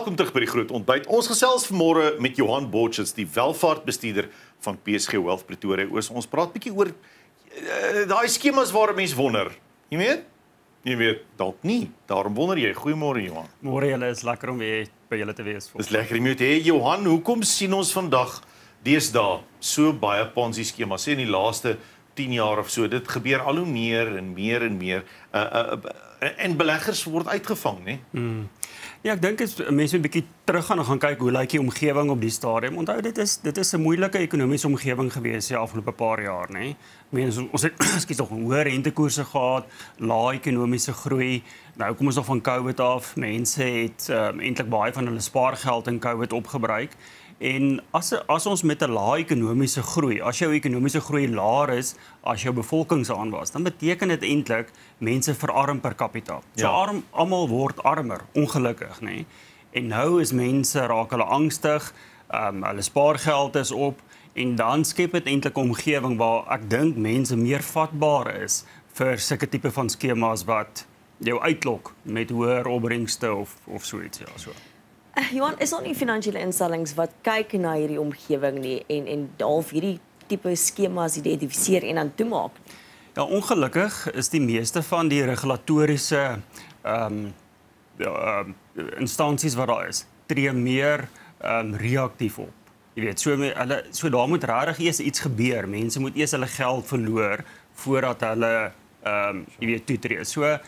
Welkom terug by die Groot Ontbyt. Ons gesels vanmôre met Johan Botschitz, die welvaartbestuurder van PSG Wealth Pretoria. Ons praat bietjie oor daai skemas waar 'n mens wonder. Jy weet? Jy weet dalk nie. Daarom wonder jy. Goeiemôre Johan. Môre julle, is lekker om weer by julle te wees. Dis lekker om jou te hê. Johan, hoekom sien ons vandag deesdae so baie Ponzi skemas? Sê in die laaste 10 jaar of so, dit gebeur al hoe meer en meer en meer. En beleggers word uitgevang, né? Ja, ek dink as mense 'n bietjie teruggaan en gaan kyk hoe lyk die omgewing op die stadium. Onthou dit is 'n moeilike ekonomiese omgewing gewees die afgelope paar jaar, né? Ons het skielik nog hoë rentekoerse gehad, lae ekonomiese groei. Nou kom ons nog van COVID af. Mense het eintlik baie van hulle spaargeld in COVID opgebruik. En as ons met 'n lae ekonomiese groei, as jou ekonomiese groei laer is as jou bevolkingsaanwas, dan beteken dit eintlik mense verarm per capita. So almal word armer, ongelukkig, nê. En nou is mense raak hulle angstig, hulle spaargeld is op en dan skep dit eintlik 'n omgewing waar ek dink mense meer vatbaar is vir sulke tipe van skemas wat jou uitlok met hoër opbrengste of so iets, ja, so. Johan, is daar nie finansiële instellings wat kyk na hierdie omgewing nie en half hierdie tipe skemas identifiseer en dan toemaak? Ja, ongelukkig is die meeste van die regulatoriese instansies wat daar is, tree meer reaktief op. Jy weet, so daar moet regtig eers iets gebeur. Mense moet eers hulle geld verloor voordat hulle jy weet toetree. So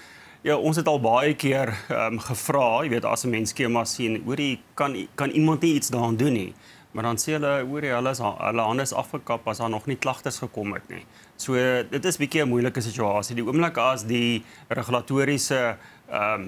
ja, ons het al baie keer gevra, jy weet, as 'n mens skemas sien, hoorie, kan iemand nie iets daaraan doen nie. Maar dan sê hulle, hoorie, hulle hande is afgekap as daar nog nie klagtes gekom het nie. So dit is bietjie 'n moeilike situasie. Die oomblik as die regulatoriese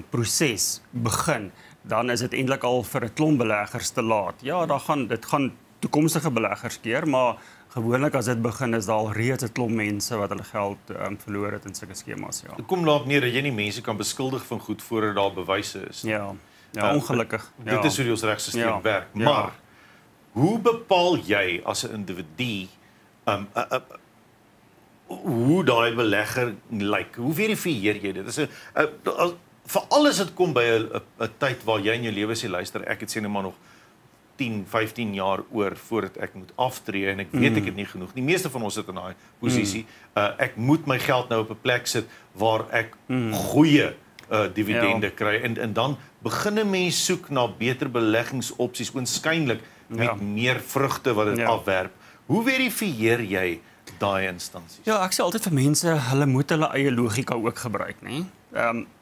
proses begin, dan is dit eintlik al vir 'n klomp beleggers te laat. Ja, dit gaan toekomstige beleggers keer, maar gewoonlik as dit begin is daar al reeds 'n klomp mense wat hulle geld verloor het in sulke skemas, ja. Dit kom daarop neer dat jy nie mense kan beskuldig van goed voordat daar bewyse is. Ja, ongelukkig. Dit is hoe die ons regstelsel werk. Maar hoe bepaal jy as 'n individu hoe daai belegger lyk? Hoe verifieer jy dit? Dis vir alles dit kom by 'n tyd waar jy in jou lewe sê, luister, ek het sê net maar nog 10, 15 jaar oor voordat ek moet aftree en ek weet ek het nie genoeg. Die meeste van ons sit in daai posisie. Ek moet my geld nou op 'n plek sit waar ek goeie dividende kry en dan begin 'n mens soek na beter beleggingsopsies, oënskynlik met meer vrugte wat dit afwerp. Hoe verifieer jy daai instansies? Ja, ek sê altyd vir mense, hulle moet hulle eie logika ook gebruik, né?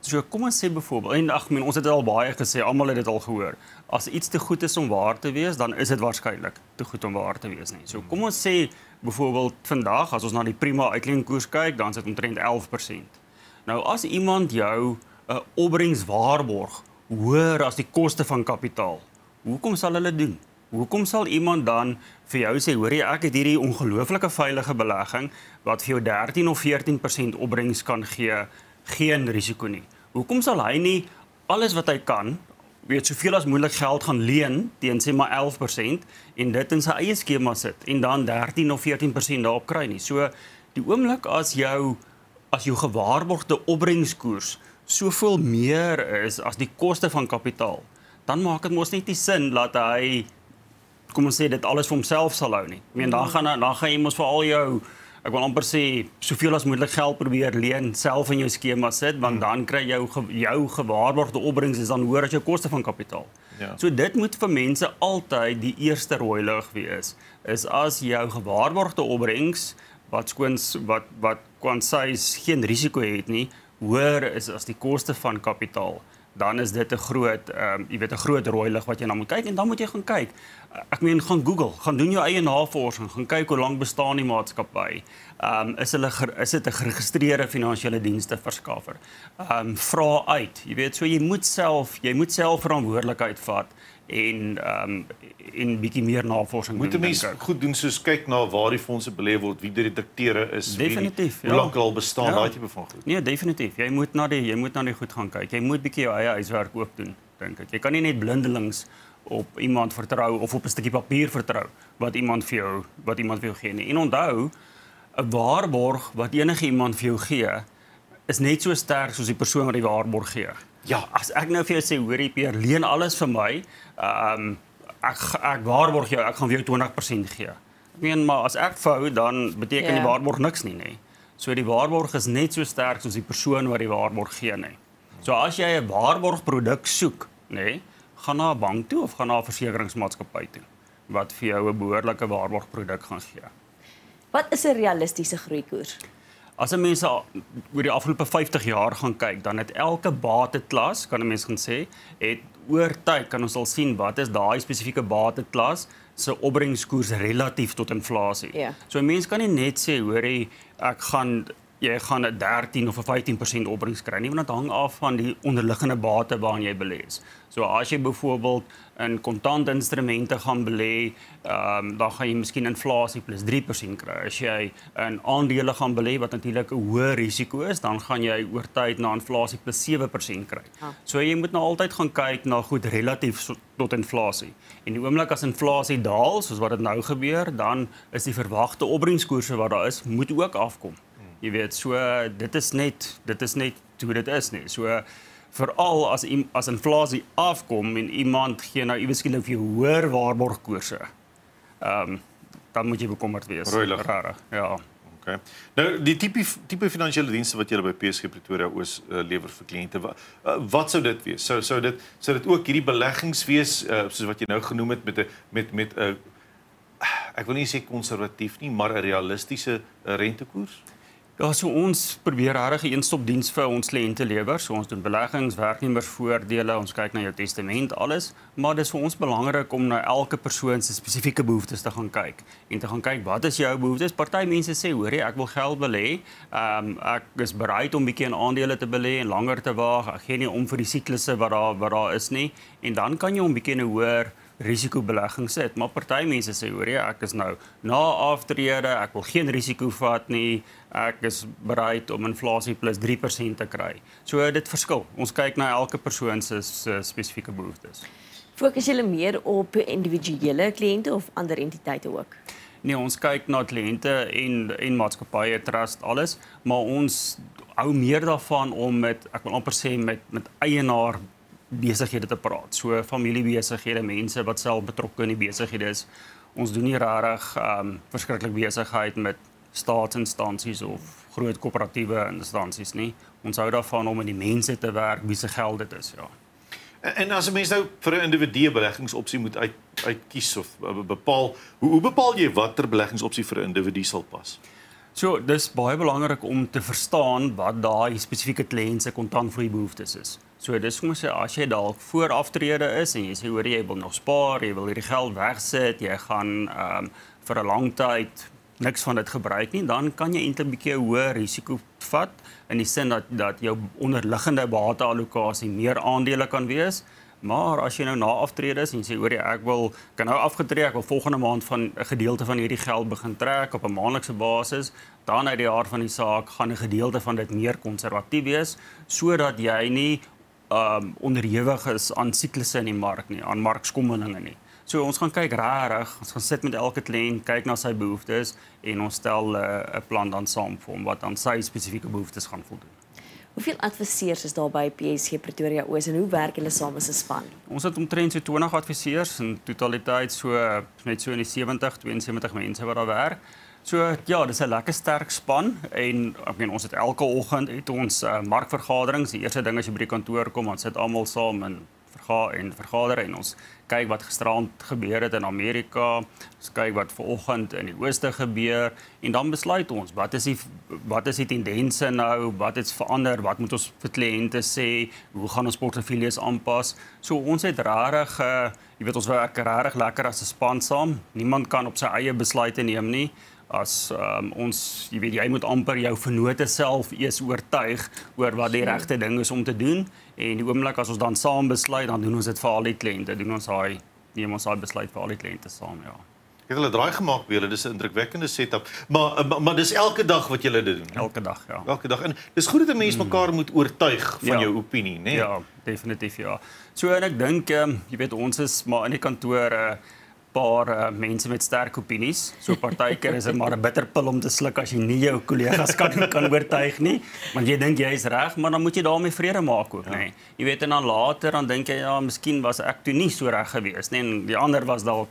So kom ons sê byvoorbeeld, en ons het dit al baie gesê, almal het dit al gehoor. As iets te goed is om waar te wees, dan is dit waarskynlik te goed om waar te wees, nie. So kom ons sê byvoorbeeld vandag, as ons na die prima uitleenkoers kyk, dan is dit omtrent 11%. Nou as iemand jou 'n opbrengs waarborg hoër as die koste van kapitaal, hoekom sal hulle doen? Hoekom sal iemand dan vir jou sê, hoorie, ek het hierdie ongelooflike veilige belegging wat vir jou 13 of 14% opbrengs kan gee, geen risiko nie. Hoekom sal hy nie alles wat hy kan, weet, soveel as moontlik geld gaan leen teen sê maar 11% en dit in sy eie skema sit en dan 13 of 14% daarop kry nie. So die oomblik as jou gewaarborgde opbrengskoers soveel meer is as die koste van kapitaal, dan maak dit mos net nie sin dat hy, kom ons sê, dit alles vir homself sal hou nie. Ek meen, dan gaan jy mos vir al jou, ek wil amper sê, soveel as moontlik geld probeer leen, self in jou skema sit, want dan kry jou gewaarborgde opbrengs is dan hoër as jou koste van kapitaal. Ja. So dit moet vir mense altyd die eerste rooi lig wees, is as jou gewaarborgde opbrengs, wat kan sy geen risiko het nie, hoër is as die koste van kapitaal, dan is dit 'n groot rooi lig wat jy na moet kyk en dan moet jy gaan kyk. Ek meen, gaan Google, gaan doen jou eie navorsing, gaan kyk hoe lank bestaan die maatskappy. Is dit 'n geregistreerde finansiële dienste verskaffer? Vra uit, jy weet, so jy moet self verantwoordelikheid vat en bietjie meer navorsing moet 'n mens goed doen, soos kyk na waar die fondse belê word, wie die redakteure is, definitief, hoe lank al bestaan, daai tipe van goed. Nee, definitief. Jy moet na die goed gaan kyk. Jy moet bietjie jou eie huiswerk ook doen, dink ek. Jy kan nie net blindelings op iemand vertrou of op 'n stukkie papier vertrou wat iemand vir jou gee nie. En onthou, 'n waarborg wat enige iemand vir jou gee, is net so sterk soos die persoon wat die waarborg gee. Ja, as ek nou vir jou sê, hoorie Pierre, leen alles vir my, ek waarborg jou, ek gaan vir jou 20% gee. Ek meen, maar as ek vou, dan beteken die waarborg niks nie, nê. So die waarborg is net so sterk soos die persoon wat die waarborg gee, nê. So as jy 'n waarborgproduk soek, nê, gaan na 'n bank toe of gaan na 'n versekeringsmaatskappy toe wat vir jou 'n behoorlike waarborgproduk gaan gee. Wat is 'n realistiese groeikoers? As mense oor die afgelope 50 jaar gaan kyk, dan het elke bateklas, kan 'n mens gaan sê, het oor tyd kan ons al sien wat is daai spesifieke bateklas se opbrengskoers relatief tot inflasie. Ja. So 'n mens kan nie net sê, hoorie, jy gaan 'n 13 of 'n 15% opbrengs kry nie, want dit hang af van die onderliggende bate waarin jy belê. So as jy byvoorbeeld in kontantinstrumente gaan belê, dan gaan jy miskien inflasie plus 3% kry. As jy in aandele gaan belê wat natuurlik 'n hoë risiko is, dan gaan jy oor tyd na inflasie plus 7% kry. So jy moet nou altyd gaan kyk na goed relatief tot inflasie. En die oomblik as inflasie daal, soos wat dit nou gebeur, dan is die verwagte opbrengskoerse wat daar is, moet ook afkom. Jy weet, so dit is net hoe dit is nie. So veral as inflasie afkom en iemand gee nou iewers skielik vir jou hoër waarborgkoerse, dan moet jy bekommerd wees. Rarig, ja. Okay. Nou die tipe finansiële dienste wat julle by PSG Pretoria Oos lewer vir kliënte, wat sou dit wees? Sou dit ook hierdie beleggings wees soos wat jy nou genoem het met 'n ek wil nie sê konservatief nie, maar 'n realistiese rentekoers? Ja, so ons probeer regtig 'n een-stop-diens vir ons kliënte lewer. So ons doen beleggings, werknemersvoordele, ons kyk na jou testament, alles, maar dis vir ons belangrik om na elke persoon se spesifieke behoeftes te gaan kyk en te gaan kyk wat is jou behoeftes. Party mense sê, hoorie, ek wil geld belê, ek is bereid om bietjie in aandele te belê en langer te wag. Ek gee nie om vir die siklusse wat daar is nie, en dan kan jy hom bietjie in 'n hoër risikobelegging sit, maar party mense sê, hoor jy, ek is nou na aftrede, ek wil geen risiko vat nie, ek is bereid om inflasie plus 3% te kry. So dit verskil. Ons kyk na elke persoon se spesifieke behoeftes. Fokus julle meer op individuele kliënte of ander entiteite ook? Nee, ons kyk na kliënte en maatskappye, trust, alles, maar ons hou meer daarvan om ek wil amper sê met eienaar besighede te praat. So familiebesighede, mense wat self betrokke in die besighede is. Ons doen nie rarig verskriklik besigheid met staatsinstansies of groot koöperatiewe instansies nie. Ons hou daarvan om met die mense te werk, wie se geld dit is, ja. En as 'n mens nou vir 'n individuele beleggingsopsie moet uitkies of bepaal, hoe bepaal jy watter beleggingsopsie vir 'n individu sal pas? So, dis baie belangrik om te verstaan wat daai spesifieke kliënt se kontantvloeibehoeftes is. So, dis kom ons sê, as jy dalk voor aftrede is en jy sê, hoor jy wil nog spaar, jy wil hierdie geld wegsit, jy gaan vir 'n lang tyd niks van dit gebruik nie, dan kan jy eintlik 'n bietjie 'n hoë risiko vat in die sin dat jou onderliggende bateallokasie meer aandele kan wees. Maar as jy nou na aftrede is en jy sê, hoor jy, ek kan nou afgetree, ek wil volgende maand van 'n gedeelte van hierdie geld begin trek op 'n maandelikse basis, dan uit die aard van die saak gaan 'n gedeelte van dit meer konservatief wees, sodat jy nie onderhewig is aan siklusse in die mark nie, aan markskommelinge nie. So ons gaan kyk rarig, ons gaan sit met elke kliënt, kyk na sy behoeftes en ons stel 'n plan dan saam vir hom wat aan sy spesifieke behoeftes gaan voldoen. Hoeveel adviseurs is daar by PSG Pretoria Oos en hoe werk julle saam as 'n span? Ons het omtrent so 20 adviseurs in totaliteit net so in die 72 mense wat daar werk. So ja, dis 'n lekker sterk span en ek meen ons het elke oggend het ons markvergaderings. Die eerste ding as jy by die kantoor kom, dan sit almal saam en vergader en ons kyk wat gisterand gebeur het in Amerika, ons kyk wat vanoggend in die ooste gebeur en dan besluit ons wat is die tendense nou, wat het verander, wat moet ons vir kliënte sê, hoe gaan ons portefeuilles aanpas. So ons het rarig, jy weet ons werk rarig lekker as 'n span saam. Niemand kan op sy eie besluite neem nie. As ons, jy weet, jy moet amper jou vennote self eers oortuig oor wat die regte ding is om te doen en die oomblik as ons dan saam besluit, dan doen ons dit vir al die kliënte, neem ons daai besluit vir al die kliënte saam, ja. Ek het hulle draai gemaak by julle, dis 'n indrukwekkende setup, maar dis elke dag wat julle dit doen. Elke dag, ja. Elke dag. En dis goed dat 'n mens mekaar moet oortuig van jou opinie, né? Ja, definitief ja. So en ek dink jy weet ons is maar in die kantoor paar mense met sterk opinies. So partykeer is dit maar 'n bitterpil om te sluk as jy nie jou kollegas kan oortuig nie, want jy dink jy is reg, maar dan moet jy daarmee vrede maak ook, nê. Jy weet, en dan later dan dink jy ja, miskien was ek toe nie so reg geweest nie en die ander was dalk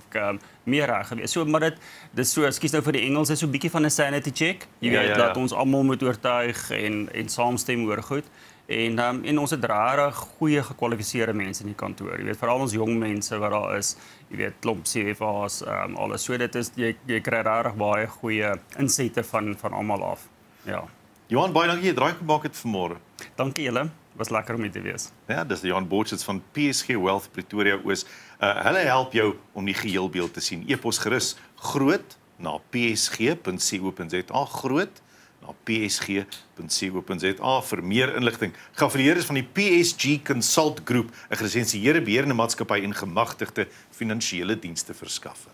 meer reg geweest. So maar dit so, ekskuus nou vir die Engels, is so 'n bietjie van 'n sanity check. Jy weet dat ons almal moet oortuig en saamstem oor goed. En ons het regtig goeie gekwalifiseerde mense in die kantoor. Jy weet, veral ons jong mense wat daar is, jy weet, klomp CFA's, alles. So dit is jy kry regtig baie goeie insette van almal af. Ja. Johan, baie dankie jy draai gemaak het vanmôre. Dankie julle. Was lekker om hier te wees. Ja, dis die Johan Borchers van PSG Wealth Pretoria Oos. Hulle help jou om die geheelbeeld te sien. E-pos gerus groot na psg.co.za, groot na psg.co.za vir meer inligting. Geaffilieer is van die PSG Consult Groep, 'n gelisensieerde beheerende maatskappy en gemagtigde finansiële dienste verskaffer.